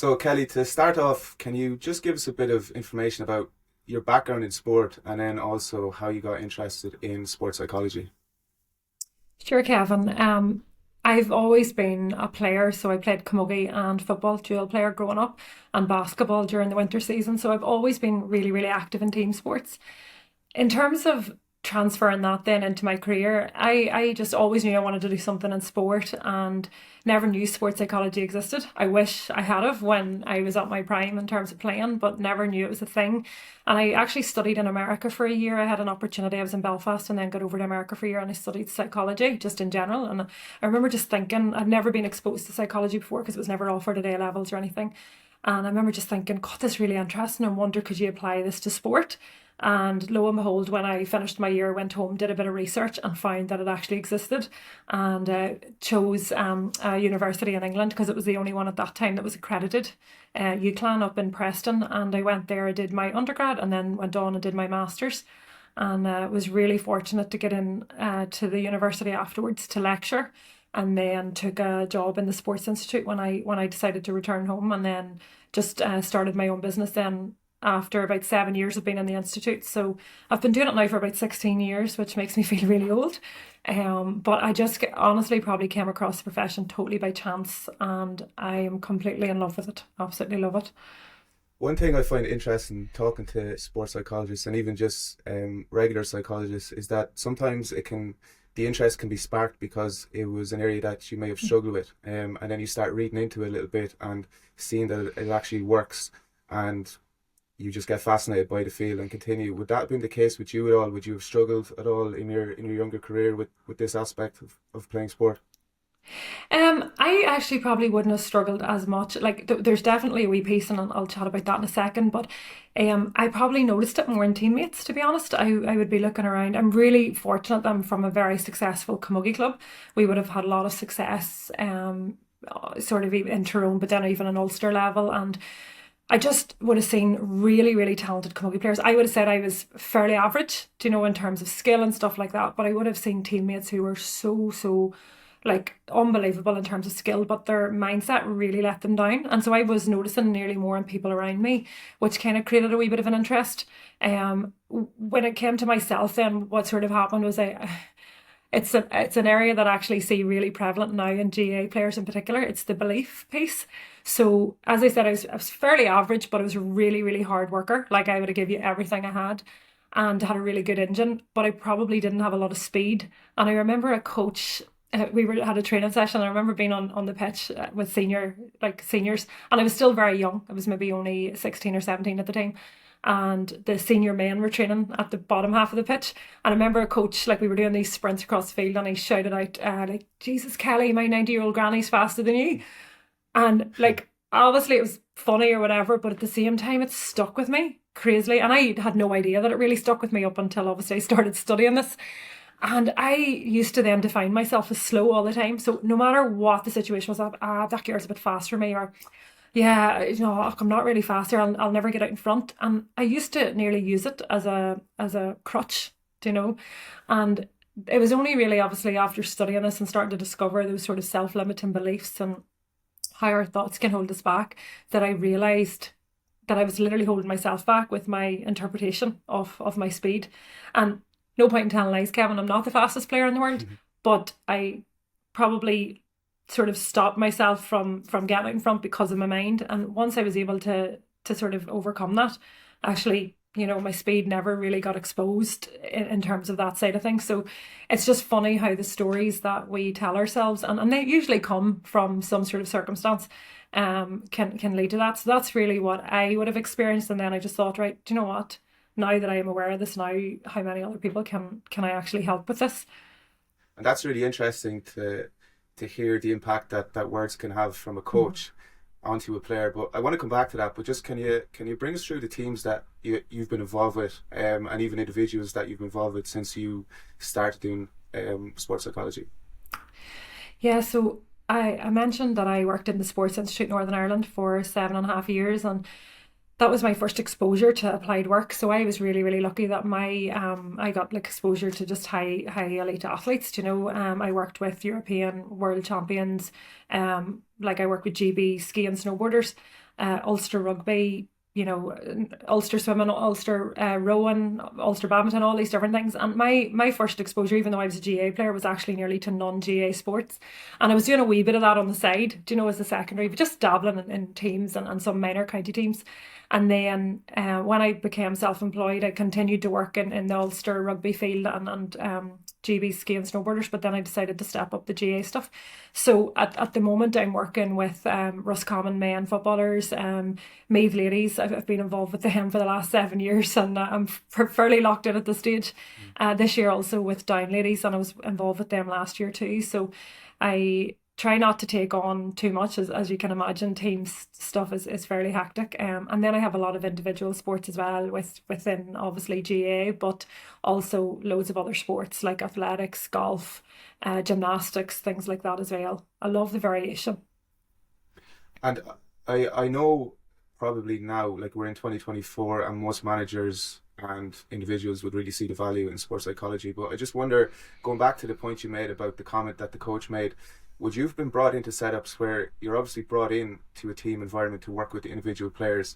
So, Kelly, to start off, can you just give us a bit of information about your background in sport and then also how you got interested in sports psychology? Sure, Kevin. I've always been a player, so I played camogie and football, dual player growing up, and basketball during the winter season. So I've always been really, really active in team sports. In terms of transferring that then into my career, I just always knew I wanted to do something in sport and never knew sports psychology existed. I wish I had have when I was at my prime in terms of playing, but never knew it was a thing. And I actually studied in America for a year. I had an opportunity. I was in Belfast and then got over to America for a year and I studied psychology just in general. And I remember just thinking I'd never been exposed to psychology before because it was never offered at A levels or anything. And I remember just thinking, God, this is really interesting. I wonder, could you apply this to sport? And lo and behold, when I finished my year, went home, did a bit of research, and found that it actually existed, and chose a university in England because it was the only one at that time that was accredited, UCLan up in Preston. And I went there, I did my undergrad, and then went on and did my masters. And was really fortunate to get in to the university afterwards to lecture, and then took a job in the Sports Institute when I decided to return home, and then just started my own business then after about 7 years of being in the institute. So I've been doing it now for about 16 years, which makes me feel really old. But I just honestly probably came across the profession totally by chance, and I am completely in love with it. Absolutely love it. One thing I find interesting talking to sports psychologists and even just regular psychologists is that sometimes the interest can be sparked because it was an area that you may have struggled with, and then you start reading into it a little bit and seeing that it actually works, and you just get fascinated by the field and continue. Would that have been the case with you at all? Would you have struggled at all in your younger career with this aspect of playing sport? I actually probably wouldn't have struggled as much. Like, there's definitely a wee piece, and I'll chat about that in a second. But I probably noticed it more in teammates. To be honest, I would be looking around. I'm really fortunate that I'm from a very successful camogie club. We would have had a lot of success, sort of even in Tyrone, but then even on Ulster level, and I just would have seen really, really talented camogie players. I would have said I was fairly average, do you know, in terms of skill and stuff like that. But I would have seen teammates who were so like unbelievable in terms of skill, but their mindset really let them down. And so I was noticing nearly more in people around me, which kind of created a wee bit of an interest. When it came to myself, then what sort of happened was it's an area that I actually see really prevalent now in GAA players in particular. It's the belief piece. So as I said, I was fairly average, but I was a really, really hard worker. Like, I would have give you everything I had and had a really good engine, but I probably didn't have a lot of speed. And I remember a coach. We were had a training session. I remember being on the pitch with seniors, and I was still very young. I was maybe only 16 or 17 at the time, and the senior men were training at the bottom half of the pitch. And I remember a coach, like, we were doing these sprints across the field, and he shouted out, like, Jesus, Kelly, my 90-year-old granny's faster than you. And, like, obviously it was funny or whatever, but at the same time it stuck with me crazily. And I had no idea that it really stuck with me up until obviously I started studying this. And I used to then define myself as slow all the time. So no matter what the situation was, that girl's a bit fast for me, or yeah, you know, I'm not really fast here. I'll never get out in front. And I used to nearly use it as a crutch, do you know? And it was only really obviously after studying this and starting to discover those sort of self-limiting beliefs and how our thoughts can hold us back that I realised that I was literally holding myself back with my interpretation of my speed. And no point in telling lies, Kevin, I'm not the fastest player in the world, but I probably sort of stopped myself from getting out in front because of my mind. And once I was able to sort of overcome that, actually, you know, my speed never really got exposed in terms of that side of things. So it's just funny how the stories that we tell ourselves, and they usually come from some sort of circumstance, can lead to that. So that's really what I would have experienced. And then I just thought, right, do you know what? Now that I am aware of this now, how many other people can I actually help with this? And that's really interesting to hear the impact that words can have from a Mm. coach onto a player. But I want to come back to that. But just can you bring us through the teams that you've been involved with, and even individuals that you've been involved with since you started doing sports psychology? Yeah, so I mentioned that I worked in the Sports Institute Northern Ireland for 7.5 years, and that was my first exposure to applied work. So I was really, really lucky that my I got like exposure to just high elite athletes. You know, I worked with European world champions. Like, I worked with GB ski and snowboarders, Ulster Rugby, you know, Ulster Swimming, Ulster Rowing, Ulster Badminton, all these different things. And my first exposure, even though I was a GAA player, was actually nearly to non-GAA sports. And I was doing a wee bit of that on the side, do you know, as a secondary, but just dabbling in teams and some minor county teams. And then when I became self-employed, I continued to work in the Ulster Rugby field and GB ski and snowboarders, but then I decided to step up the GAA stuff. So at the moment, I'm working with Roscommon men footballers, Meath ladies. I've been involved with them for the last 7 years, and I'm fairly locked in at this stage. This year also with Down ladies, and I was involved with them last year too. So I try not to take on too much, as you can imagine. Teams stuff is fairly hectic, and then I have a lot of individual sports as well within obviously GAA, but also loads of other sports like athletics, golf, gymnastics, things like that as well. I love the variation. And I know probably now, like we're in 2024, and most managers and individuals would really see the value in sports psychology. But I just wonder, going back to the point you made about the comment that the coach made, would you've been brought into setups where you're obviously brought in to a team environment to work with the individual players,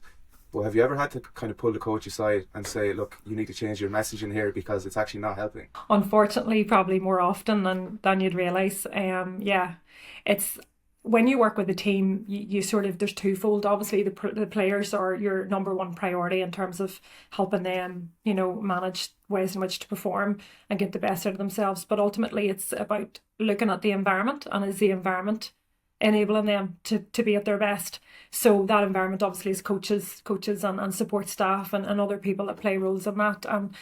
but have you ever had to kind of pull the coach aside and say, look, you need to change your messaging here because it's actually not helping? Unfortunately, probably more often than you'd realise. Yeah, it's when you work with a team, you sort of, there's twofold. Obviously, the players are your number one priority in terms of helping them, you know, manage ways in which to perform and get the best out of themselves. But ultimately, it's about looking at the environment, and is the environment enabling them to be at their best. So that environment obviously is coaches and support staff and other people that play roles in that. And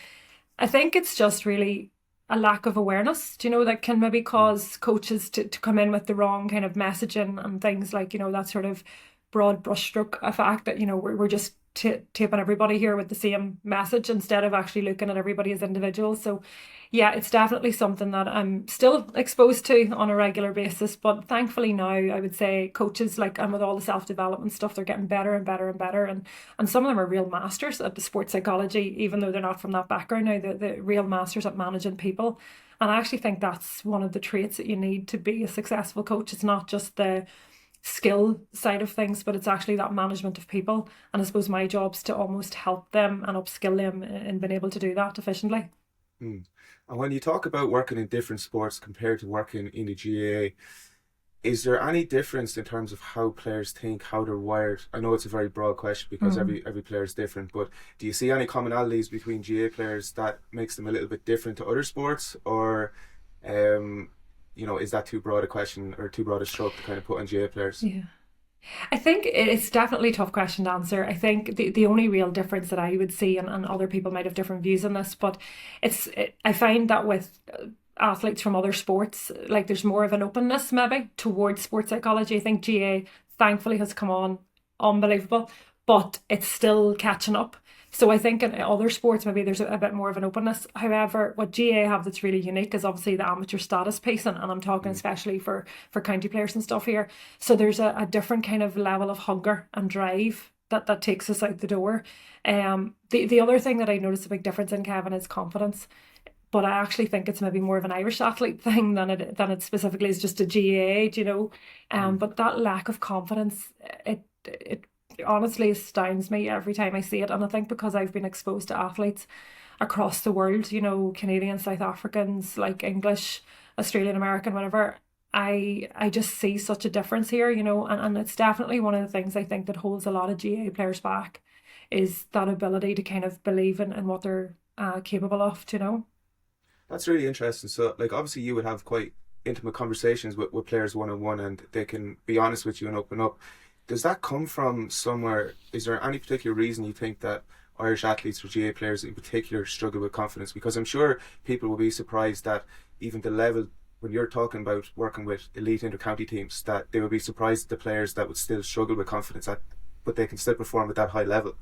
I think it's just really a lack of awareness, do you know, that can maybe cause coaches to come in with the wrong kind of messaging and things like, you know, that sort of broad brushstroke effect that, you know, we're just taping everybody here with the same message instead of actually looking at everybody as individuals. So yeah, it's definitely something that I'm still exposed to on a regular basis, but thankfully now I would say coaches, like, and with all the self-development stuff, they're getting better and better and better, and some of them are real masters at the sports psychology, even though they're not from that background now. The real masters at managing people. And I actually think that's one of the traits that you need to be a successful coach. It's not just the skill side of things, but it's actually that management of people. And I suppose my job's to almost help them and upskill them in being able to do that efficiently. And when you talk about working in different sports compared to working in the GAA, is there any difference in terms of how players think, how they're wired? I know it's a very broad question because every player is different, but do you see any commonalities between GAA players that makes them a little bit different to other sports, or you know, is that too broad a question or too broad a stroke to kind of put on GAA players? Yeah. I think it's definitely a tough question to answer. I think the only real difference that I would see, and other people might have different views on this, but I find that with athletes from other sports, like there's more of an openness maybe towards sports psychology. I think GAA thankfully has come on unbelievable, but it's still catching up. So I think in other sports maybe there's a bit more of an openness. However, what GAA have that's really unique is obviously the amateur status piece, and I'm talking especially for county players and stuff here. So there's a different kind of level of hunger and drive that takes us out the door. The other thing that I noticed a big difference in, Kevin, is confidence. But I actually think it's maybe more of an Irish athlete thing than it specifically is just a GAA, you know. But that lack of confidence, it honestly astounds me every time I see it. And I think because I've been exposed to athletes across the world, you know, Canadian, South Africans, like English, Australian, American, whatever, I just see such a difference here, you know, and it's definitely one of the things I think that holds a lot of GAA players back, is that ability to kind of believe in what they're capable of, you know. That's really interesting. So, like, obviously you would have quite intimate conversations with players one-on-one, and they can be honest with you and open up. Does that come from somewhere? Is there any particular reason you think that Irish athletes or GAA players in particular struggle with confidence? Because I'm sure people will be surprised that even the level, when you're talking about working with elite inter-county teams, that they would be surprised at the players that would still struggle with confidence, but they can still perform at that high level.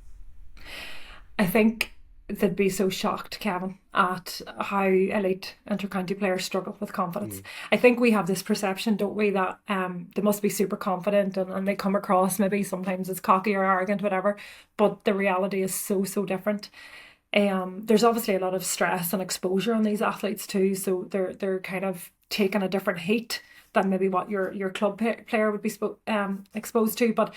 I think they'd be so shocked, Kevin, at how elite inter-county players struggle with confidence. I think we have this perception, don't we, that they must be super confident and they come across maybe sometimes as cocky or arrogant, whatever, but the reality is so different. There's obviously a lot of stress and exposure on these athletes too, so they're kind of taking a different heat than maybe what your club player would be exposed to, but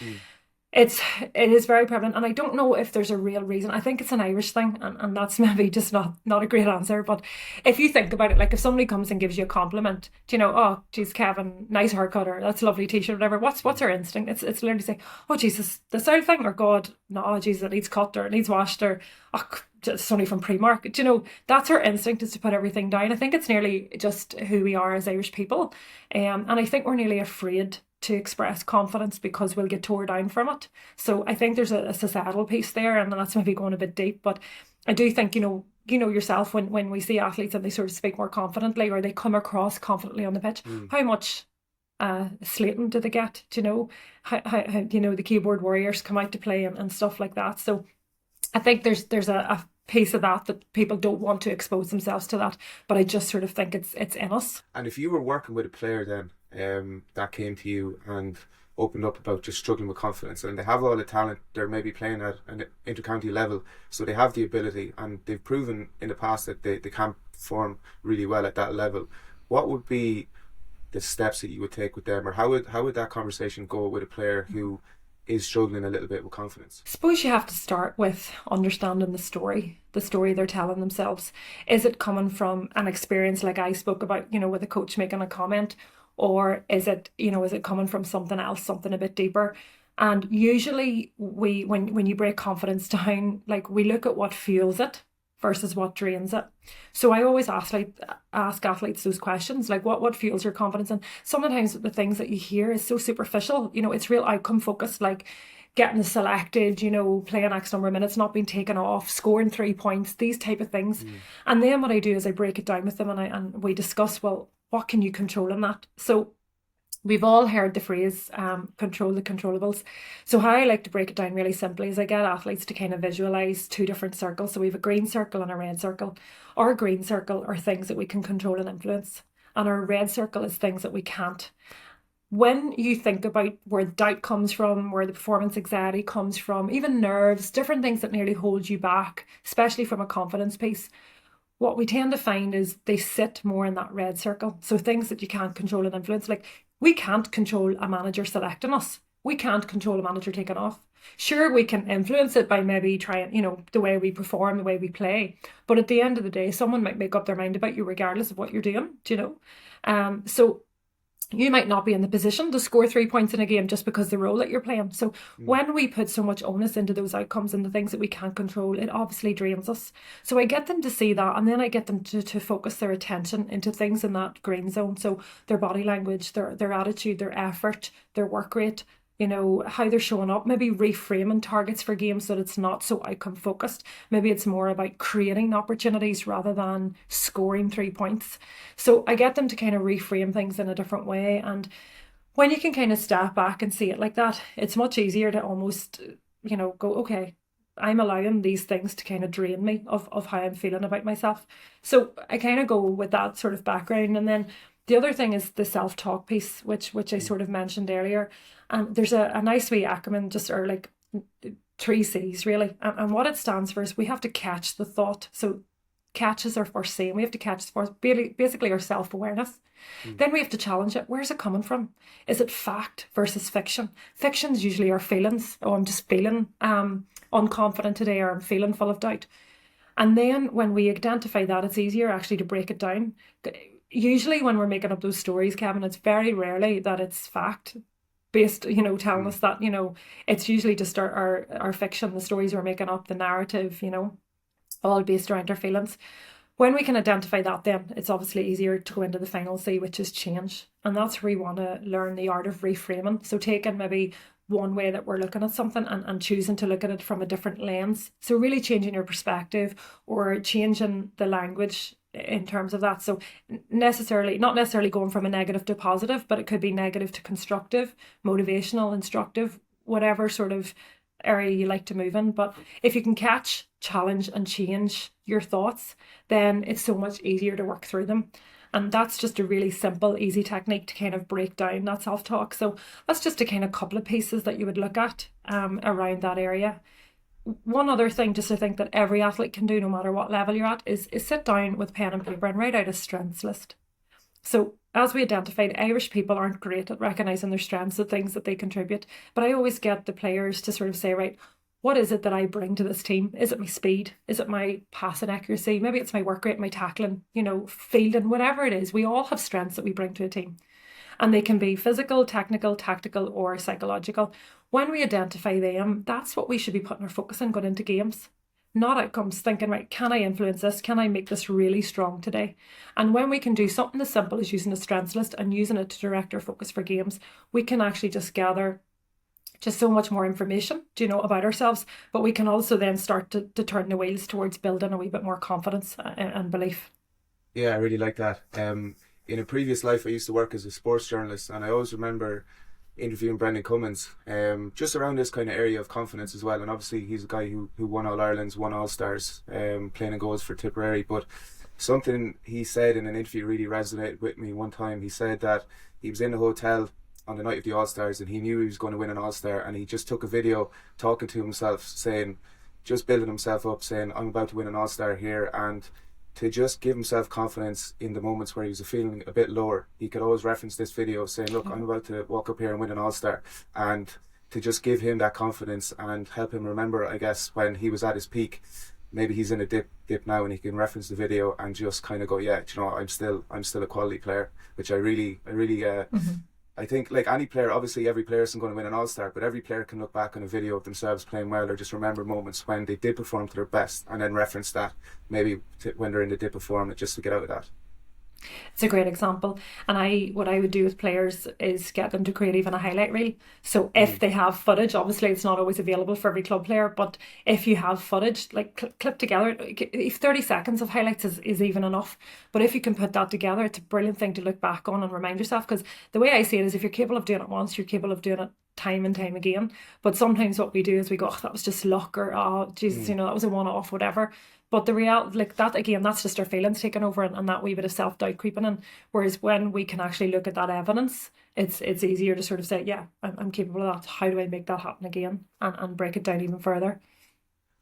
It is very prevalent, and I don't know if there's a real reason. I think it's an Irish thing, and that's maybe just not a great answer. But if you think about it, like if somebody comes and gives you a compliment, do you know, oh, geez, Kevin, nice haircut, or that's a lovely t-shirt, whatever. What's our instinct? It's literally say, oh, Jesus, this old thing, or God, no, Jesus, it needs cut, or it needs washed, or oh, it's only from Primark. Do you know, that's our instinct, is to put everything down. I think it's nearly just who we are as Irish people, and I think we're nearly afraid to express confidence because we'll get tore down from it. So I think there's a societal piece there, and that's maybe going a bit deep, but I do think, you know yourself, when we see athletes and they sort of speak more confidently, or they come across confidently on the pitch, how much slating do they get? Do you know how you know the keyboard warriors come out to play, and stuff like that. So I think there's a piece of that people don't want to expose themselves to that, but I just sort of think it's in us. And if you were working with a player then, that came to you and opened up about just struggling with confidence, and they have all the talent, they're maybe playing at an inter-county level, so they have the ability, and they've proven in the past that they can perform really well at that level, what would be the steps that you would take with them, or how would that conversation go with a player who is struggling a little bit with confidence? I suppose you have to start with understanding the story they're telling themselves. Is it coming from an experience like I spoke about, with a coach making a comment? Or is it coming from something else, something a bit deeper? And usually when you break confidence down, like, we look at what fuels it versus what drains it. So I always ask athletes those questions, like what fuels your confidence? And sometimes the things that you hear is so superficial, it's real outcome focused, like getting selected, playing X number of minutes, not being taken off, scoring 3 points, these type of things. And then what I do is I break it down with them, and we discuss, well, what can you control in that? So we've all heard the phrase, control the controllables. So how I like to break it down really simply is I get athletes to kind of visualize 2 different circles. So we have a green circle and a red circle. Our green circle are things that we can control and influence, and our red circle is things that we can't. When you think about where doubt comes from, where the performance anxiety comes from, even nerves, different things that nearly hold you back, especially from a confidence piece, what we tend to find is they sit more in that red circle. So things that you can't control and influence, like we can't control a manager selecting us. We can't control a manager taking off. Sure, we can influence it by maybe trying, the way we perform, the way we play. But at the end of the day, someone might make up their mind about you regardless of what you're doing, So you might not be in the position to score 3 points in a game just because the role that you're playing. So when we put so much onus into those outcomes and the things that we can't control, it obviously drains us. So I get them to see that, and then I get them to focus their attention into things in that green zone. So their body language, their attitude, their effort, their work rate, how they're showing up, maybe reframing targets for games so that it's not so outcome focused. Maybe it's more about creating opportunities rather than scoring 3 points. So I get them to kind of reframe things in a different way. And when you can kind of step back and see it like that, it's much easier to almost, go, okay, I'm allowing these things to kind of drain me of how I'm feeling about myself. So I kind of go with that sort of background. And then the other thing is the self-talk piece, which I sort of mentioned earlier. And there's a nice wee acronym, or like 3 C's really. And what it stands for is we have to catch the thought. So catch is our first C, and we have to catch basically our self-awareness. Then we have to challenge it. Where's it coming from? Is it fact versus fiction? Fiction's usually our feelings. Oh, I'm just feeling unconfident today, or I'm feeling full of doubt. And then when we identify that, it's easier actually to break it down. Usually when we're making up those stories, Kevin, it's very rarely that it's fact based, telling us that, it's usually just our fiction, the stories we're making up, the narrative, all based around our feelings. When we can identify that, then it's obviously easier to go into the final C, which is change. And that's where we want to learn the art of reframing. So taking maybe one way that we're looking at something and choosing to look at it from a different lens. So really changing your perspective, or changing the language in terms of that. So not necessarily going from a negative to positive, but it could be negative to constructive, motivational, instructive, whatever sort of area you like to move in. But if you can catch, challenge and change your thoughts, then it's so much easier to work through them. And that's just a really simple, easy technique to kind of break down that self-talk. So that's just a kind of couple of pieces that you would look at around that area. One other thing, just I think that every athlete can do, no matter what level you're at, is sit down with pen and paper and write out a strengths list. So as we identified, Irish people aren't great at recognising their strengths, the things that they contribute. But I always get the players to sort of say, right, what is it that I bring to this team? Is it my speed? Is it my passing accuracy? Maybe it's my work rate, my tackling, fielding, whatever it is. We all have strengths that we bring to a team. And they can be physical, technical, tactical, or psychological. When we identify them, that's what we should be putting our focus on going into games. Not outcomes, thinking, right, can I influence this? Can I make this really strong today? And when we can do something as simple as using a strengths list and using it to direct our focus for games, we can actually just gather just so much more information, about ourselves. But we can also then start to turn the wheels towards building a wee bit more confidence and belief. Yeah, I really like that. In a previous life, I used to work as a sports journalist, and I always remember interviewing Cummins, just around this kind of area of confidence as well. And obviously he's a guy who won All Irelands, won All Stars, playing in goals for Tipperary. But something he said in an interview really resonated with me one time. He said that he was in the hotel on the night of the All Stars and he knew he was going to win an All Star, and he just took a video talking to himself, saying, just building himself up, saying, I'm about to win an All Star here. And to just give himself confidence in the moments where he was feeling a bit lower, he could always reference this video saying, look, I'm about to walk up here and win an All-Star. And to just give him that confidence and help him remember, I guess, when he was at his peak, maybe he's in a dip now, and he can reference the video and just kind of go, yeah, I'm still a quality player, which I really I think, like any player, obviously every player isn't going to win an All-Star, but every player can look back on a video of themselves playing well, or just remember moments when they did perform to their best and then reference that maybe when they're in the dip of form, just to get out of that. It's a great example. And what I would do with players is get them to create even a highlight reel. So if they have footage, obviously it's not always available for every club player, but if you have footage, like clip together, if 30 seconds of highlights is even enough. But if you can put that together, it's a brilliant thing to look back on and remind yourself, because the way I see it is, if you're capable of doing it once, you're capable of doing it time and time again. But sometimes what we do is we go, oh, that was just luck, or oh Jesus, that was a one-off, whatever. But the reality, like that, again, that's just our feelings taking over, and that wee bit of self-doubt creeping in. Whereas when we can actually look at that evidence, it's easier to sort of say, yeah, I'm capable of that. How do I make that happen again, and break it down even further?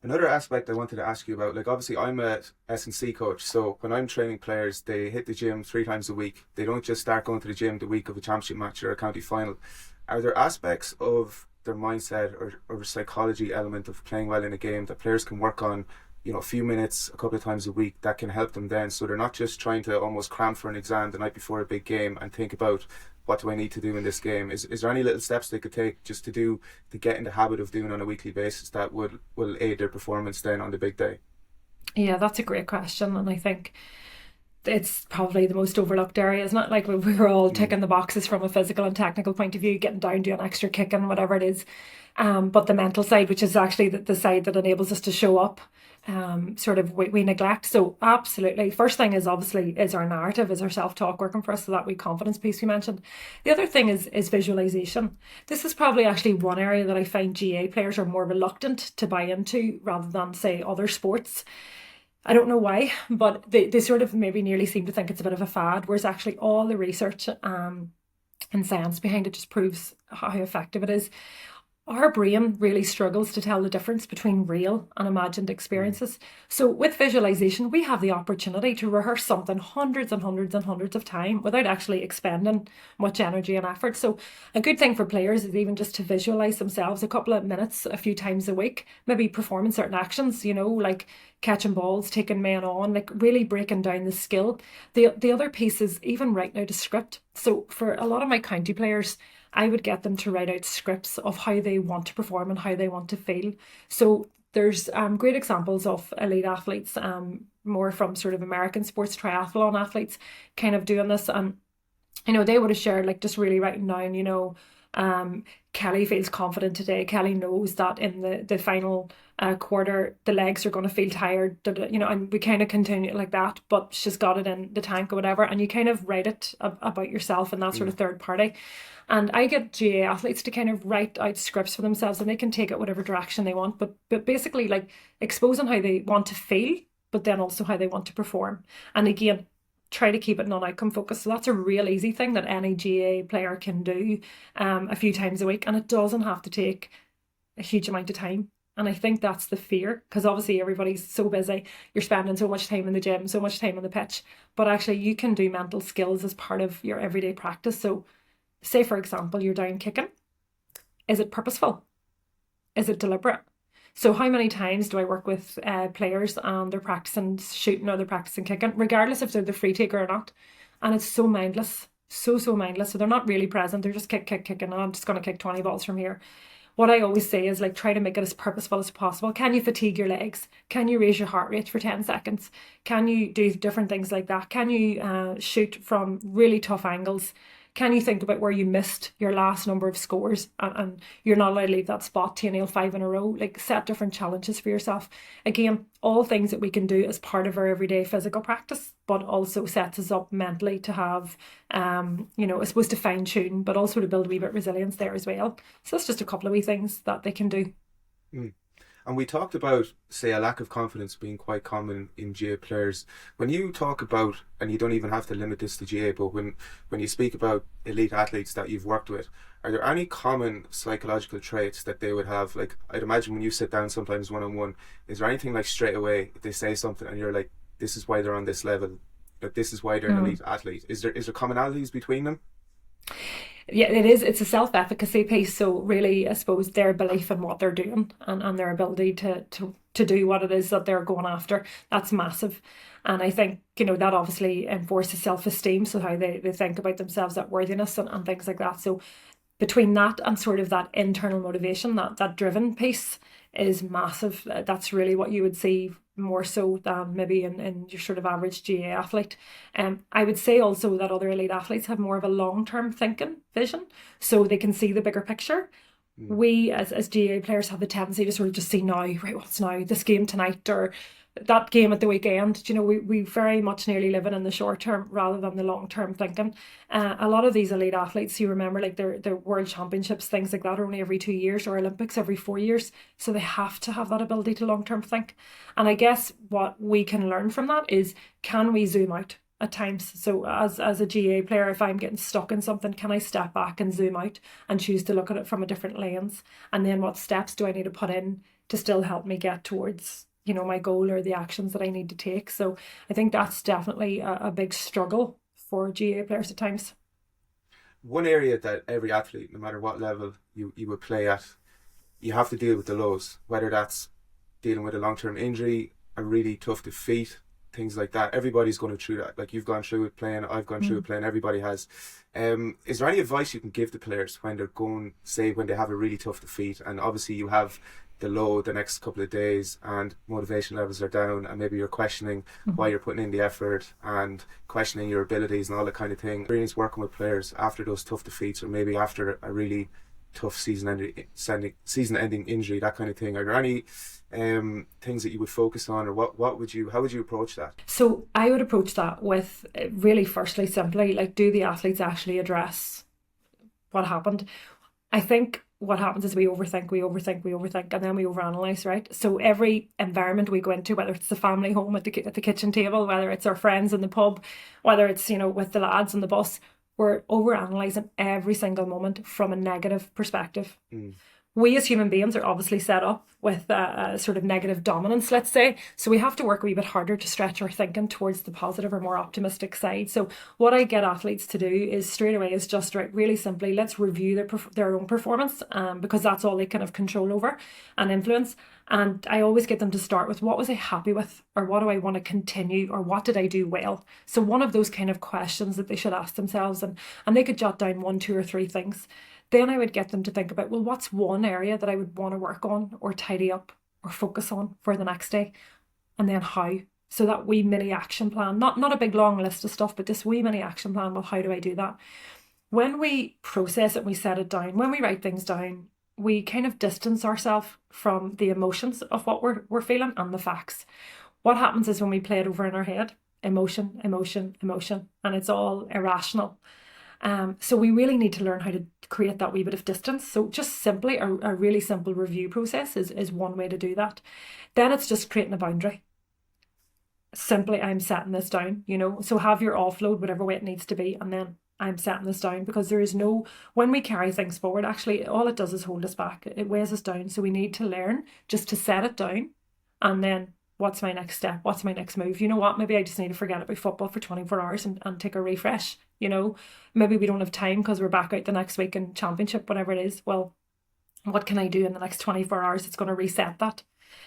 Another aspect I wanted to ask you about, like obviously I'm a S&C coach, so when I'm training players, they hit the gym 3 times a week. They don't just start going to the gym the week of a championship match or a county final. Are there aspects of their mindset or psychology element of playing well in a game that players can work on, a few minutes, a couple of times a week, that can help them then, so they're not just trying to almost cram for an exam the night before a big game and think about, what do I need to do in this game? Is there any little steps they could take just to get in the habit of doing on a weekly basis that will aid their performance then on the big day? Yeah, that's a great question, and I think it's probably the most overlooked area, isn't it? Like we're all ticking the boxes from a physical and technical point of view, getting down, doing extra kicking, whatever it is. But the mental side, which is actually the side that enables us to show up, sort of we neglect. So absolutely, first thing is obviously is our narrative, is our self-talk working for us, so that wee confidence piece we mentioned. The other thing is visualization. This is probably actually one area that I find GAA players are more reluctant to buy into rather than, say, other sports. I don't know why, but they sort of maybe nearly seem to think it's a bit of a fad, whereas actually all the research and science behind it just proves how effective it is. Our brain really struggles to tell the difference between real and imagined experiences. So with visualization, we have the opportunity to rehearse something hundreds and hundreds and hundreds of times without actually expending much energy and effort. So a good thing for players is even just to visualize themselves a couple of minutes, a few times a week, maybe performing certain actions, like catching balls, taking men on, like really breaking down the skill. The other piece is even writing out a script. So for a lot of my county players, I would get them to write out scripts of how they want to perform and how they want to feel. So there's great examples of elite athletes, more from sort of American sports, triathlon athletes kind of doing this. And, they would have shared, like, just really writing down, Kelley feels confident today. Kelley knows that in the final quarter, the legs are going to feel tired, and we kind of continue like that, but she's got it in the tank or whatever. And you kind of write it about yourself and that sort of third party. And I get GAA athletes to kind of write out scripts for themselves, and they can take it whatever direction they want, but basically like exposing how they want to feel, but then also how they want to perform. And again, try to keep it non-outcome focused. So that's a real easy thing that any GAA player can do a few times a week, and it doesn't have to take a huge amount of time. And I think that's the fear, because obviously everybody's so busy. You're spending so much time in the gym, so much time on the pitch. But actually, you can do mental skills as part of your everyday practice. So, say, for example, you're down kicking. Is it purposeful? Is it deliberate? So how many times do I work with players and they're practicing shooting or they're practicing kicking, regardless if they're the free taker or not? And it's so mindless, so mindless. So they're not really present. They're just kicking. And I'm just going to kick 20 balls from here. What I always say is like, try to make it as purposeful as possible. Can you fatigue your legs? Can you raise your heart rate for 10 seconds? Can you do different things like that? Can you shoot from really tough angles? Can you think about where you missed your last number of scores and you're not allowed to leave that spot to nail 5 in a row? Like, set different challenges for yourself. Again, all things that we can do as part of our everyday physical practice, but also sets us up mentally to have, I suppose to fine tune, but also to build a wee bit of resilience there as well. So that's just a couple of wee things that they can do. Mm. And we talked about, say, a lack of confidence being quite common in GAA players. When you talk about, and you don't even have to limit this to GAA, but when you speak about elite athletes that you've worked with, are there any common psychological traits that they would have? Like, I'd imagine when you sit down sometimes one-on-one, is there anything like straight away they say something and you're like, this is why they're on this level, that this is why they're an elite athlete? Is there commonalities between them? Yeah, it is. It's a self-efficacy piece. So really, I suppose their belief in what they're doing and their ability to do what it is that they're going after, that's massive. And I think, that obviously enforces self-esteem. So how they think about themselves, that worthiness and things like that. So between that and sort of that internal motivation, that driven piece is massive. That's really what you would see more so than maybe in your sort of average GAA athlete. I would say also that other elite athletes have more of a long-term thinking vision, so they can see the bigger picture. We as GAA players have the tendency to sort of just see now, right, what's now, this game tonight or that game at the weekend. We very much nearly living in the short term rather than the long term thinking. A lot of these elite athletes, you remember, like their world championships, things like that, are only every 2 years, or Olympics every 4 years. So they have to have that ability to long term think. And I guess what we can learn from that is, can we zoom out at times? So as a GAA player, if I'm getting stuck in something, can I step back and zoom out and choose to look at it from a different lens? And then what steps do I need to put in to still help me get towards my goal or the actions that I need to take? So I think that's definitely a big struggle for GAA players at times. One area that every athlete, no matter what level you would play at, you have to deal with the lows, whether that's dealing with a long-term injury, a really tough defeat, things like that. Everybody's going through that. Like, you've gone through it playing, I've gone through it playing, everybody has. Is there any advice you can give the players when they're going, say, when they have a really tough defeat, and obviously you have the low the next couple of days and motivation levels are down and maybe you're questioning why you're putting in the effort and questioning your abilities and all that kind of thing? Experience working with players after those tough defeats, or maybe after a really tough season-ending injury, that kind of thing. Are there any things that you would focus on, or how would you approach that? So I would approach that with really, firstly, simply, like, do the athletes actually address what happened? I think what happens is we overthink, and then we overanalyze, right? So every environment we go into, whether it's the family home at the kitchen table, whether it's our friends in the pub, whether it's, with the lads on the bus, we're overanalyzing every single moment from a negative perspective. We as human beings are obviously set up with a sort of negative dominance, let's say. So we have to work a wee bit harder to stretch our thinking towards the positive or more optimistic side. So what I get athletes to do is straight away is just, right, really simply, let's review their own performance, because that's all they kind of control over and influence. And I always get them to start with, what was I happy with, or what do I want to continue, or what did I do well? So one of those kind of questions that they should ask themselves, and they could jot down 1, 2 or 3 things. Then I would get them to think about, well, what's one area that I would want to work on or tidy up or focus on for the next day? And then how? So that wee mini action plan, not a big long list of stuff, but this wee mini action plan. Well, how do I do that? When we process it and we set it down, when we write things down, we kind of distance ourselves from the emotions of what we're feeling and the facts. What happens is when we play it over in our head, emotion, and it's all irrational. So we really need to learn how to create that wee bit of distance. So just simply a really simple review process is one way to do that. Then it's just creating a boundary. Simply, I'm setting this down, so have your offload, whatever way it needs to be, and then I'm setting this down, because there is no, when we carry things forward, actually, all it does is hold us back. It weighs us down. So we need to learn just to set it down, and then what's my next step? What's my next move? You know what? Maybe I just need to forget about football for 24 hours and take a refresh. You know, maybe we don't have time because we're back out the next week in championship, whatever it is. Well, what can I do in the next 24 hours that's going to reset that?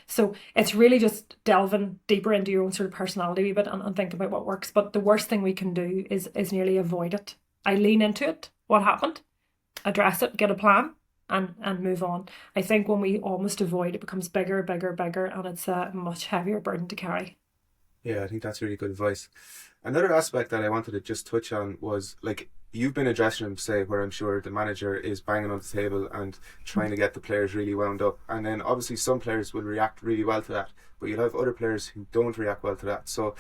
So it's really just delving deeper into your own sort of personality a wee bit, and think about what works. But the worst thing we can do is nearly avoid it. I lean into it. What happened? Address it, get a plan, and move on. I think when we almost avoid, it becomes bigger, and it's a much heavier burden to carry. Yeah, I think that's really good advice. Another aspect that I wanted to just touch on was, like, you've been in a dressing room, say, where I'm sure the manager is banging on the table and trying to get the players really wound up. And then obviously some players will react really well to that, but you'll have other players who don't react well to that. So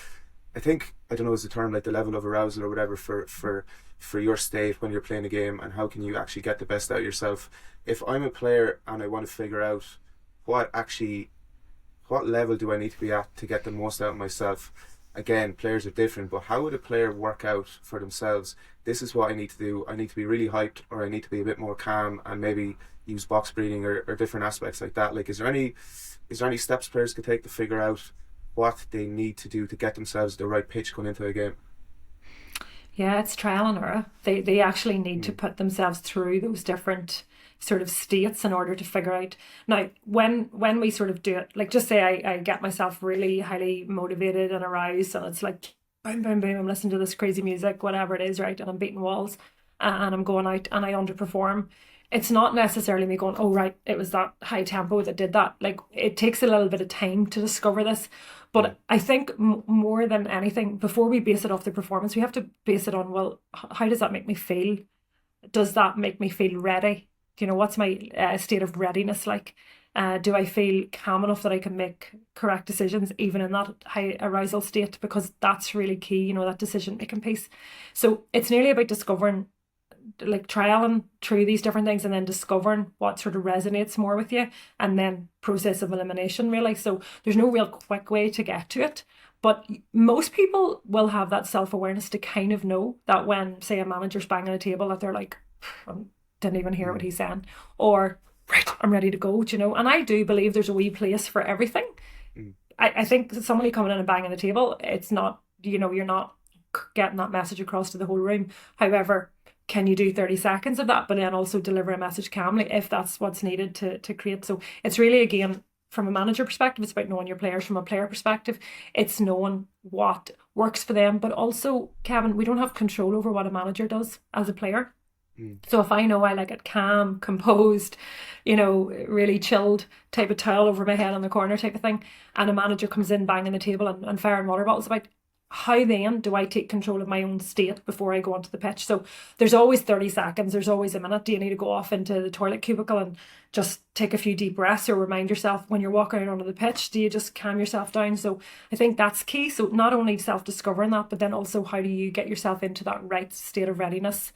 I think, I don't know, is the term like the level of arousal or whatever for your state when you're playing a game, and how can you actually get the best out of yourself. If I'm a player and I want to figure out what level do I need to be at to get the most out of myself. Again, players are different, but how would a player work out for themselves, this is what I need to do, I need to be really hyped, or I need to be a bit more calm, and maybe use box breathing or different aspects like that? Like, is there any steps players could take to figure out what they need to do to get themselves the right pitch going into a game? Yeah, it's trial and error. They actually need to put themselves through those different sort of states in order to figure out. Now, when we sort of do it, like, just say I get myself really highly motivated and aroused, and it's like boom, boom, boom, I'm listening to this crazy music, whatever it is, right, and I'm beating walls, and I'm going out and I underperform. It's not necessarily me going, oh right, it was that high tempo that did that. Like, it takes a little bit of time to discover this. But I think more than anything, before we base it off the performance, we have to base it on, well, how does that make me feel? Does that make me feel ready? You know, what's my state of readiness like? Do I feel calm enough that I can make correct decisions even in that high arousal state? Because that's really key, you know, that decision making piece. So it's nearly about discovering, like, trialing through these different things, and then discovering what sort of resonates more with you, and then process of elimination, really. So there's no real quick way to get to it, but most people will have that self-awareness to kind of know that when, say, a manager's banging a table, that they're like, I didn't even hear what he's saying, or right, I'm ready to go, you know. And I do believe there's a wee place for everything. I think somebody coming in and banging the table, it's not, you know, you're not getting that message across to the whole room. However, can you do 30 seconds of that, but then also deliver a message calmly if that's what's needed to create? So it's really, again, from a manager perspective, it's about knowing your players. From a player perspective, it's knowing what works for them. But also, Kevin, we don't have control over what a manager does as a player. So if I know I like it calm, composed, you know, really chilled, type of towel over my head on the corner type of thing, and a manager comes in banging the table and firing water bottles about, how then do I take control of my own state before I go onto the pitch? So there's always 30 seconds, there's always a minute. Do you need to go off into the toilet cubicle and just take a few deep breaths, or remind yourself when you're walking out onto the pitch? Do you just calm yourself down? So I think that's key. So not only self-discovering that, but then also how do you get yourself into that right state of readiness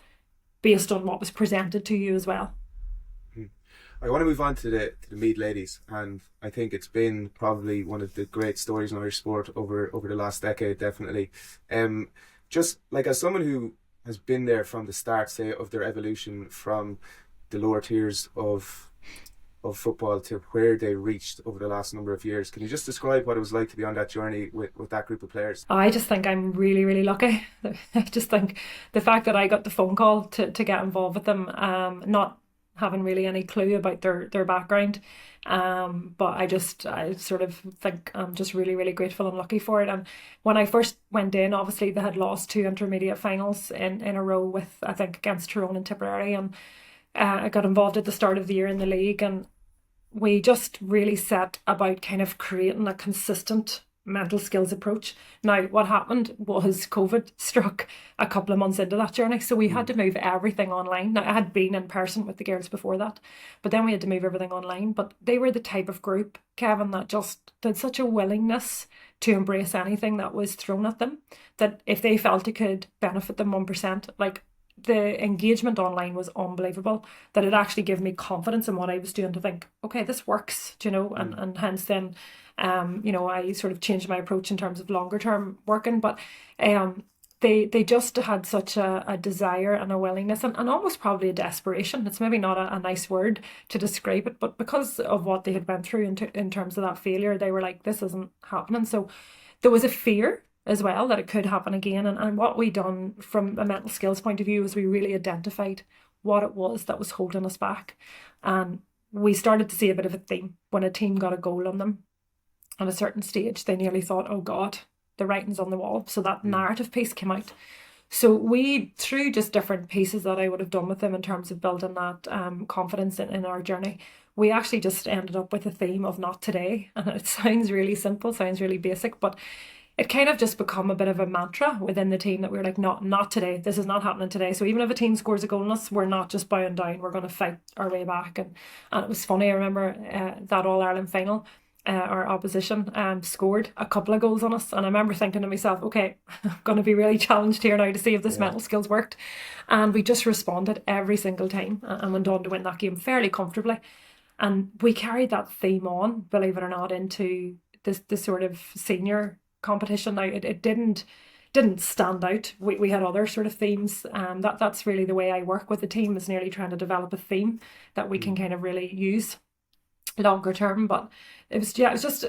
based on what was presented to you as well. I want to move on to the Meath ladies, and I think it's been probably one of the great stories in Irish sport over the last decade, definitely. Just like, as someone who has been there from the start, say, of their evolution from the lower tiers of football to where they reached over the last number of years, can you just describe what it was like to be on that journey with that group of players? I just think I'm really, really lucky. I just think the fact that I got the phone call to get involved with them, not having really any clue about their background, but I sort of think I'm just really, really grateful and lucky for it. And when I first went in, obviously they had lost 2 intermediate finals in a row, with, I think, against Tyrone and Tipperary, and I got involved at the start of the year in the league, and we just really set about kind of creating a consistent mental skills approach. Now, what happened was COVID struck a couple of months into that journey, so we had to move everything online. Now, I had been in person with the girls before that, but then we had to move everything online. But they were the type of group, Kevin, that just did such a willingness to embrace anything that was thrown at them, that if they felt it could benefit them 1%, like, the engagement online was unbelievable, that it actually gave me confidence in what I was doing, to think, okay, this works, you know, and hence then, you know, I sort of changed my approach in terms of longer term working. But they just had such a desire and a willingness and almost probably a desperation. It's maybe not a nice word to describe it, but because of what they had went through in terms of that failure, they were like, this isn't happening. So there was a fear as well that it could happen again. And what we done from a mental skills point of view is we really identified what it was that was holding us back. And we started to see a bit of a theme. When a team got a goal on them at a certain stage, they nearly thought, oh God, the writing's on the wall. So that narrative piece came out. So we, through just different pieces that I would have done with them in terms of building that confidence in our journey, we actually just ended up with a theme of not today. And it sounds really simple, sounds really basic, but it kind of just become a bit of a mantra within the team that we're like, not today. This is not happening today. So even if a team scores a goal on us, we're not just bowing down. We're going to fight our way back. And it was funny. I remember that All-Ireland final, our opposition scored a couple of goals on us. And I remember thinking to myself, okay, I'm going to be really challenged here now to see if this mental skills worked. And we just responded every single time and went on to win that game fairly comfortably. And we carried that theme on, believe it or not, into this sort of senior competition. Now it didn't stand out. We had other sort of themes. That's really the way I work with the team, is nearly trying to develop a theme that we can kind of really use longer term. But it was just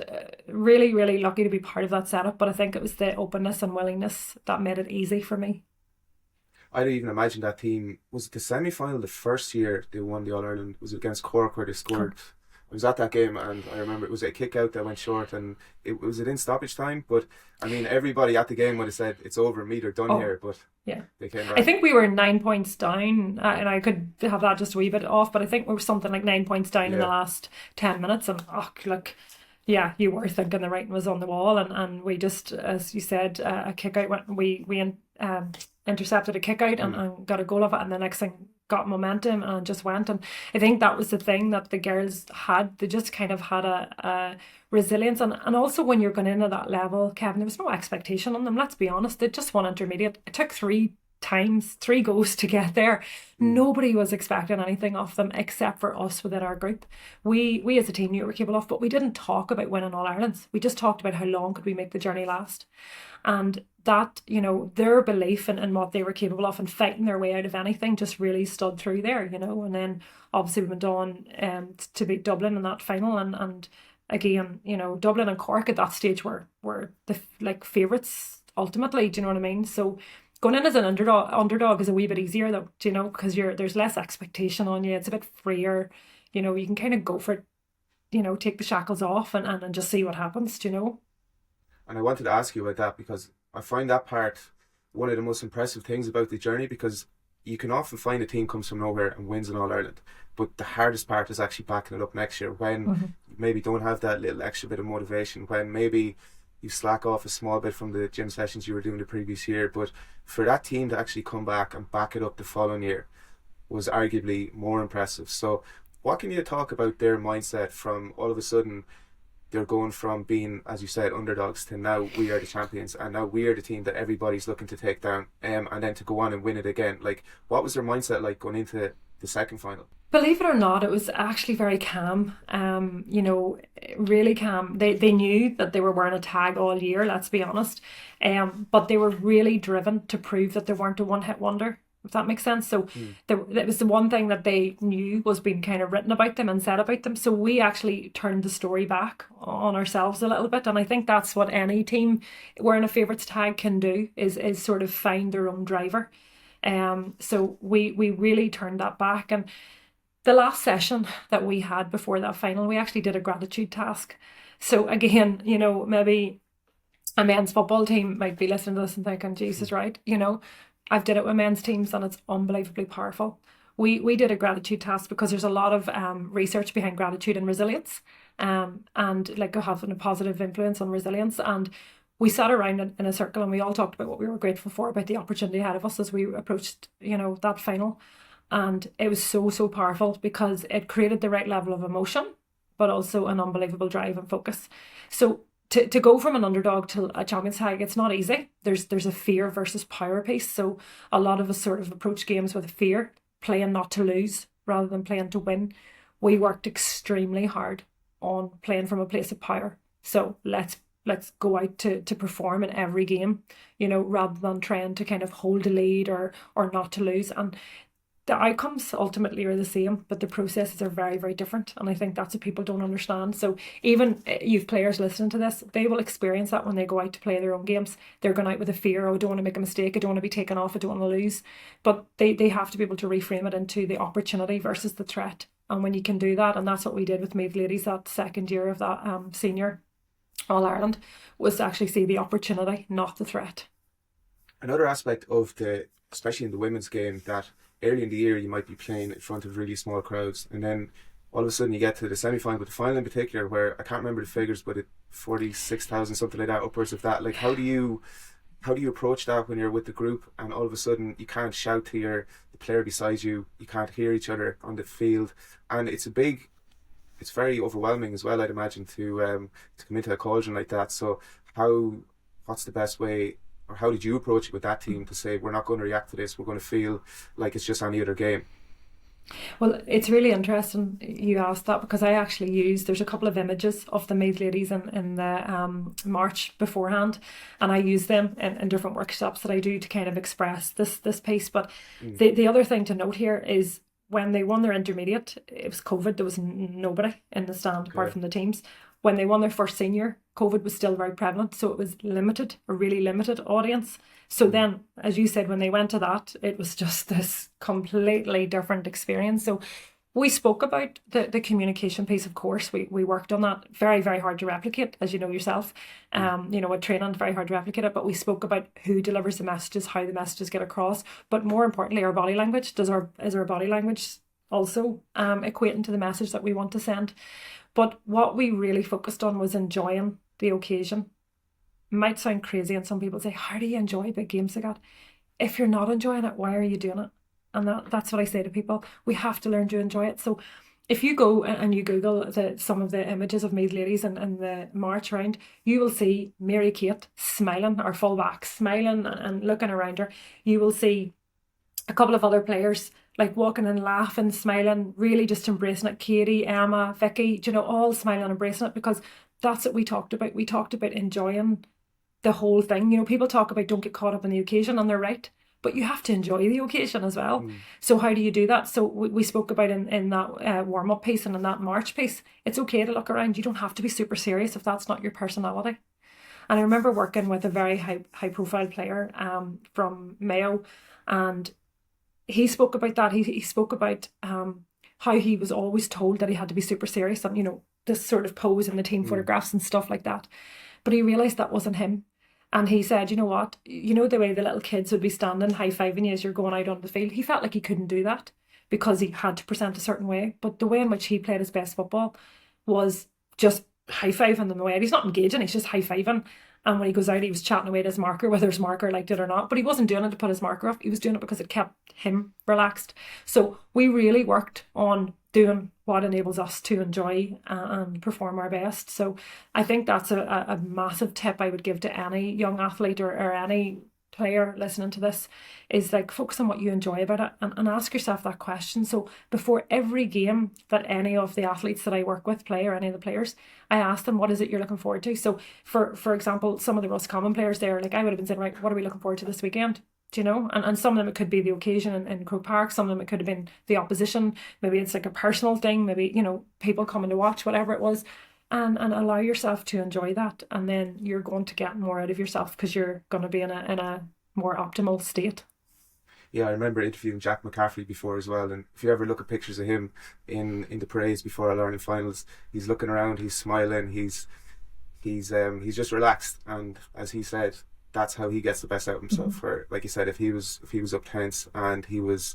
really, really lucky to be part of that setup. But I think it was the openness and willingness that made it easy for me. I don't even imagine that team. Was it the semi-final the first year they won the All-Ireland? Was it against Cork where they scored? I was at that game and I remember it was a kick out that went short, and it was in stoppage time. But I mean, everybody at the game would have said it's over, Meath are done here. But yeah, they came back. I think we were 9 points down, and I could have that just a wee bit off, but I think we were something like 9 points down in the last 10 minutes. And look, yeah, you were thinking the writing was on the wall, and we just, as you said, a kick out went. We intercepted a kick out and got a goal of it, and the next thing got momentum and just went. And I think that was the thing that the girls had. They just kind of had a resilience, and also when you're going in at that level, Kevin, there was no expectation on them, let's be honest. They just won intermediate. It took three goes to get there. Nobody was expecting anything of them except for us within our group. We as a team knew we were capable of, but we didn't talk about winning All Irelands. We just talked about how long could we make the journey last. And that, their belief in what they were capable of and fighting their way out of anything just really stood through there, and then obviously we went on to beat Dublin in that final, and again, Dublin and Cork at that stage were the favourites ultimately, do you know what I mean? So going in as an underdog is a wee bit easier though, because there's less expectation on you. It's a bit freer, you can kind of go for it, take the shackles off and just see what happens, And I wanted to ask you about that because I find that part one of the most impressive things about the journey, because you can often find a team comes from nowhere and wins an All-Ireland, but the hardest part is actually backing it up next year when you maybe don't have that little extra bit of motivation, when maybe you slack off a small bit from the gym sessions you were doing the previous year. But for that team to actually come back and back it up the following year was arguably more impressive. So what can you talk about their mindset from all of a sudden they're going from being, as you said, underdogs to now we are the champions and now we are the team that everybody's looking to take down, and then to go on and win it again? Like, what was their mindset like going into the second final? Believe it or not, it was actually very calm, really calm. They knew that they were wearing a tag all year, let's be honest, but they were really driven to prove that they weren't a one-hit wonder, if that makes sense. So it was the one thing that they knew was being kind of written about them and said about them. So we actually turned the story back on ourselves a little bit. And I think that's what any team wearing a favourites tag can do, is sort of find their own driver. So we really turned that back. And the last session that we had before that final, we actually did a gratitude task. So again, maybe a men's football team might be listening to this and thinking, Jesus, right, I've did it with men's teams and it's unbelievably powerful. We did a gratitude task because there's a lot of research behind gratitude and resilience, and like having a positive influence on resilience. And we sat around in a circle and we all talked about what we were grateful for, about the opportunity ahead of us as we approached, that final. And it was so powerful because it created the right level of emotion, but also an unbelievable drive and focus. So to go from an underdog to a champions tag, it's not easy. There's a fear versus power piece. So a lot of us sort of approach games with fear, playing not to lose rather than playing to win. We worked extremely hard on playing from a place of power. So let's let's go out to perform in every game, rather than trying to kind of hold a lead or not to lose. And the outcomes ultimately are the same, but the processes are very, very different. And I think that's what people don't understand. So even you've players listening to this, they will experience that when they go out to play their own games. They're going out with a fear, oh, I don't want to make a mistake, I don't want to be taken off, I don't want to lose. But they have to be able to reframe it into the opportunity versus the threat. And when you can do that, and that's what we did with Meath ladies that second year of that senior All-Ireland, was to actually see the opportunity, not the threat. Another aspect of especially in the women's game, that early in the year you might be playing in front of really small crowds, and then all of a sudden you get to the semi-final, but the final in particular, where I can't remember the figures, but 46,000, something like that, upwards of that. Like, how do you approach that when you're with the group and all of a sudden you can't shout to the player beside you, you can't hear each other on the field, and it's very overwhelming as well, I'd imagine, to come into a cauldron like that. So what's the best way, or how did you approach it with that team to say, we're not going to react to this, we're going to feel like it's just any other game? Well, it's really interesting you asked that, because I actually there's a couple of images of the Meath ladies in the March beforehand, and I use them in different workshops that I do to kind of express this piece. But the other thing to note here is, when they won their intermediate, it was COVID, there was nobody in the stand apart from the teams. When they won their first senior, COVID was still very prevalent, so it was a really limited audience. So then, as you said, when they went to that, it was just this completely different experience. So we spoke about the communication piece, of course. We worked on that. Very, very hard to replicate, as you know yourself. At training, very hard to replicate it. But we spoke about who delivers the messages, how the messages get across. But more importantly, our body language. Is our body language also equating to the message that we want to send? But what we really focused on was enjoying the occasion. It might sound crazy, and some people say, how do you enjoy big games like that? If you're not enjoying it, why are you doing it? And that's what I say to people. We have to learn to enjoy it. So if you go and you Google some of the images of Meath ladies and the march round, you will see Mary Kate smiling, our full-back, smiling and looking around her. You will see a couple of other players like walking and laughing, smiling, really just embracing it. Katie, Emma, Vicky, all smiling and embracing it, because that's what we talked about. We talked about enjoying the whole thing. People talk about don't get caught up in the occasion, and they're right. But you have to enjoy the occasion as well. So how do you do that? So we spoke about in that warm-up piece and in that March piece, it's okay to look around. You don't have to be super serious if that's not your personality. And I remember working with a very high-profile player from Mayo, and he spoke about that. He spoke about how he was always told that he had to be super serious and, this sort of pose in the team photographs and stuff like that. But he realised that wasn't him. And he said, you know what, the way the little kids would be standing high-fiving you as you're going out on the field, he felt like he couldn't do that because he had to present a certain way. But the way in which he played his best football was just high-fiving them away. He's not engaging, he's just high-fiving. And when he goes out, he was chatting away to his marker, whether his marker liked it or not. But he wasn't doing it to put his marker up. He was doing it because it kept him relaxed. So we really worked on doing what enables us to enjoy and perform our best. So I think that's a massive tip I would give to any young athlete or any player listening to this, is like focus on what you enjoy about it and ask yourself that question. So before every game that any of the athletes that I work with play, or any of the players, I ask them, what is it you're looking forward to? So for example, some of the Roscommon players there, like I would have been saying, right, what are we looking forward to this weekend? Do you know? And some of them it could be the occasion in Croke Park, some of them it could have been the opposition, maybe it's like a personal thing, maybe, people coming to watch, whatever it was. And allow yourself to enjoy that, and then you're going to get more out of yourself because you're going to be in a more optimal state. Yeah, I remember interviewing Jack McCaffrey before as well, and if you ever look at pictures of him in the parades before All-Ireland finals, he's looking around, he's smiling, he's just relaxed, and as he said, that's how he gets the best out of himself. Where, like you said, if he was up tense and he was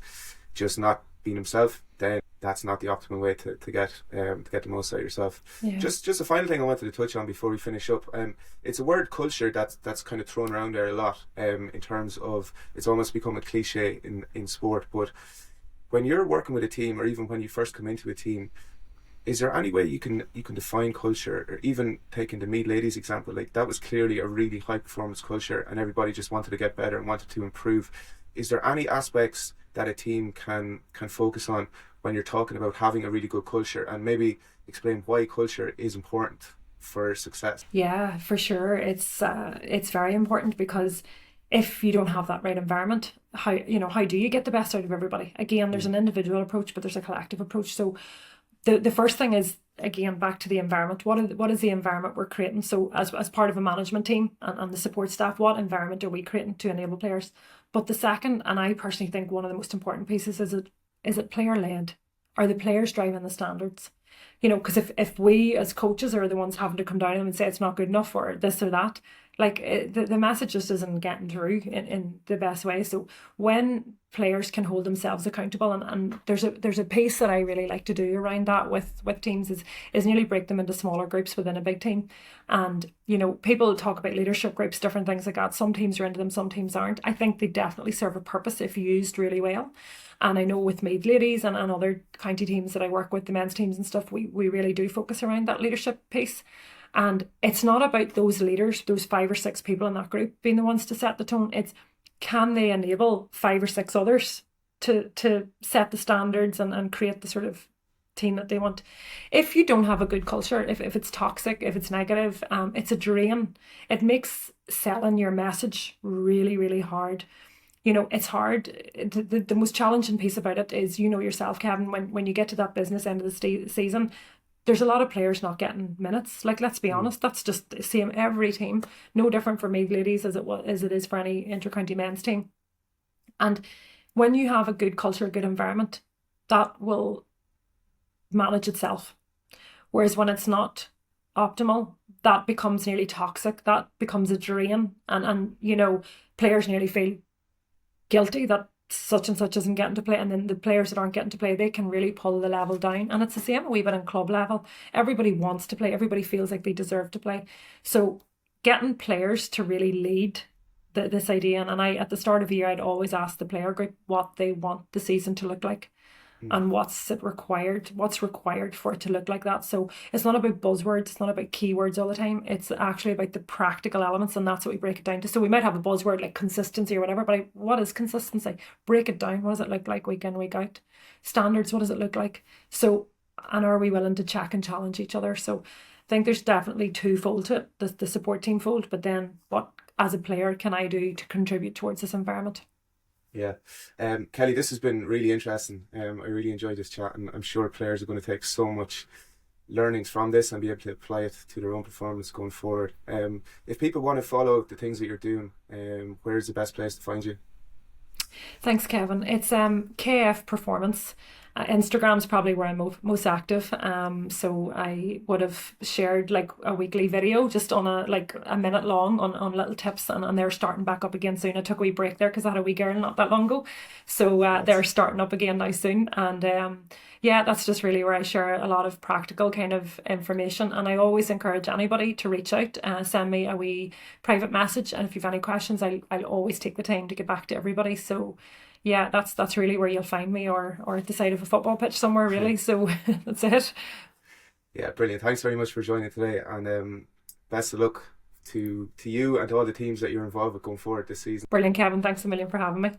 just not being himself, then that's not the optimal way to get the most out of yourself. Yeah. Just a final thing I wanted to touch on before we finish up. It's a word, culture, that's kind of thrown around there a lot. In terms of, it's almost become a cliche in sport. But when you're working with a team, or even when you first come into a team, is there any way you can define culture? Or even taking the Meath ladies example, like that was clearly a really high performance culture, and everybody just wanted to get better and wanted to improve. Is there any aspects that a team can focus on when you're talking about having a really good culture, and maybe explain why culture is important for success? Yeah, for sure. It's very important, because if you don't have that right environment, how do you get the best out of everybody? Again, there's Mm. an individual approach, but there's a collective approach. So the first thing is, again, back to the environment. What is the environment we're creating? So as part of a management team and the support staff, what environment are we creating to enable players? But the second, and I personally think one of the most important pieces, is it player led? Are the players driving the standards? Because if we as coaches are the ones having to come down and say it's not good enough or this or that, like the message just isn't getting through in the best way. So when players can hold themselves accountable, and there's a piece that I really like to do around that with teams, is nearly break them into smaller groups within a big team. And people talk about leadership groups, different things like that. Some teams are into them, some teams aren't. I think they definitely serve a purpose if used really well. And I know with Meath ladies and other county teams that I work with, the men's teams and stuff, we really do focus around that leadership piece. And it's not about those leaders, those 5 or 6 people in that group being the ones to set the tone. It's, can they enable 5 or 6 others to set the standards and create the sort of team that they want. If you don't have a good culture, if it's toxic, if it's negative, it's a drain. It makes selling your message really, really hard. It's hard. The most challenging piece about it is, yourself, Kevin, when you get to that business end of the season, there's a lot of players not getting minutes. Like, let's be honest, that's just the same every team. No different for Meath ladies as it is for any inter-county men's team. And when you have a good culture, a good environment, that will manage itself. Whereas when it's not optimal, that becomes nearly toxic. That becomes a drain. And players nearly feel guilty that such and such isn't getting to play, and then the players that aren't getting to play, they can really pull the level down. And it's the same a wee bit in club level. Everybody wants to play, everybody feels like they deserve to play. So getting players to really lead this idea, and I, at the start of the year, I'd always ask the player group what they want the season to look like. And what's required for it to look like that. So it's not about buzzwords, it's not about keywords all the time. It's actually about the practical elements, and that's what we break it down to. So we might have a buzzword like consistency or whatever, but what is consistency? Break it down. What does it look like week in, week out? Standards, what does it look like? So, and are we willing to check and challenge each other? So I think there's definitely twofold to it, the support team fold, but then what as a player can I do to contribute towards this environment? Yeah. Kelley, this has been really interesting. I really enjoyed this chat, and I'm sure players are going to take so much learnings from this and be able to apply it to their own performance going forward. If people want to follow the things that you're doing, where's the best place to find you? Thanks, Kevin. It's KF Performance. Instagram's probably where I'm most active. So I would have shared like a weekly video just on a minute long on little tips, and they're starting back up again soon. I took a wee break there because I had a wee girl not that long ago. So they're starting up again now soon. And yeah, that's just really where I share a lot of practical kind of information. And I always encourage anybody to reach out, send me a wee private message. And if you've any questions, I'll always take the time to get back to everybody. So yeah, that's really where you'll find me, or at the side of a football pitch somewhere, really. So that's it. Yeah, brilliant. Thanks very much for joining today, and best of luck to you and to all the teams that you're involved with going forward this season. Brilliant, Kevin. Thanks a million for having me.